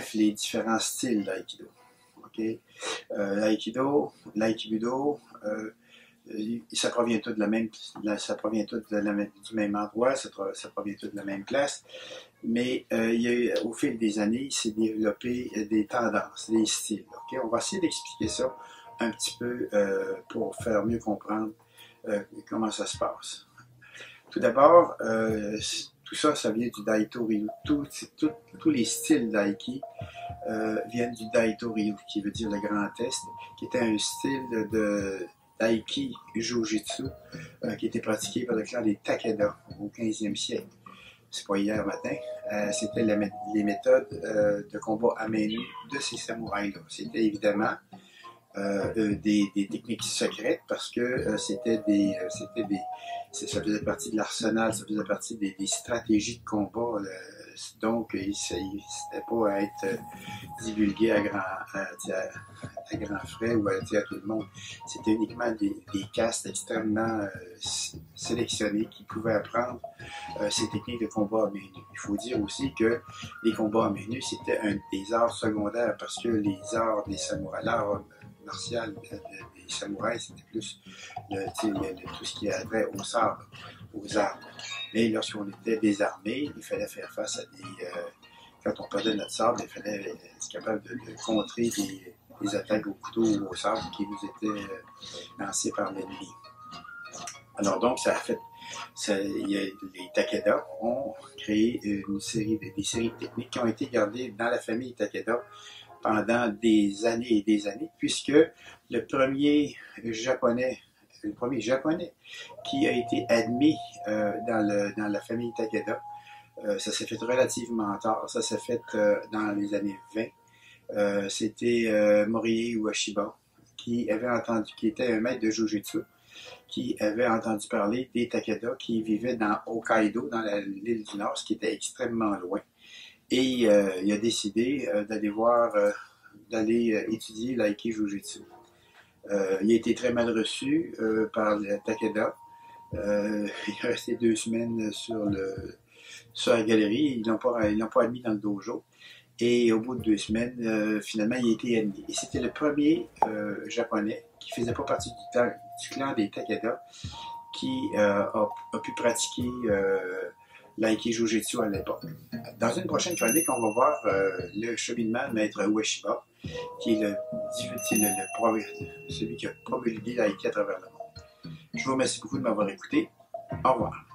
bref, les différents styles d'aïkido. Okay? L'aïkido, l'aïkibudo, ça provient tout de la même, ça provient tout du même endroit, ça provient tout de la même place, mais il y a eu, au fil des années, il s'est développé des tendances, des styles. Okay? On va essayer d'expliquer ça un petit peu pour faire mieux comprendre comment ça se passe. Tout d'abord, tout ça, ça vient du Daito Ryu. Tous les styles d'aïki viennent du Daito Ryu, qui veut dire le Grand Est, qui était un style de d'aïki Jujitsu qui était pratiqué par le clan des Takeda au 15e siècle. C'est pas hier matin. C'était les méthodes de combat à main nue de ces samouraïs-là. C'était évidemment des techniques secrètes parce que ça faisait partie de l'arsenal, ça faisait partie des stratégies de combat. Donc, c'était pas à être divulgué à grands frais ou à tout le monde. C'était uniquement des castes extrêmement sélectionnés qui pouvaient apprendre ces techniques de combat à main nue. Il faut dire aussi que les combats à main nue, c'était un des arts secondaires parce que les arts des samouraïs, l'art martial des samouraïs, c'était plus tout ce qui a trait au sabre, aux armes. Mais lorsqu'on était désarmé, il fallait faire face à des... quand on perdait notre sabre, il fallait être capable de contrer des attaques au couteau ou au sabre qui nous étaient lancées par l'ennemi. Alors donc, les Takeda ont créé des séries de techniques qui ont été gardées dans la famille Takeda pendant des années et des années, puisque le premier japonais qui a été admis dans la famille Takeda, ça s'est fait relativement tard, ça s'est fait dans les années 20. C'était Morie Ueshiba, qui était un maître de Jujutsu, qui avait entendu parler des Takeda qui vivaient dans Hokkaido, dans l'île du Nord, ce qui était extrêmement loin. Et il a décidé d'aller étudier l'aiki Jujutsu. Il a été très mal reçu par les Takeda. Il est resté 2 semaines sur la galerie. Ils l'ont pas admis dans le dojo. Et au bout de 2 semaines, finalement, il a été admis. Et c'était le premier japonais qui faisait pas partie du clan des Takeda qui a pu pratiquer l'aiki Jujutsu à l'époque. Dans une prochaine chronique, on va voir le cheminement de Maître Ueshiba, qui est celui qui a promulgué l'aiki à travers le monde. Je vous remercie beaucoup de m'avoir écouté. Au revoir.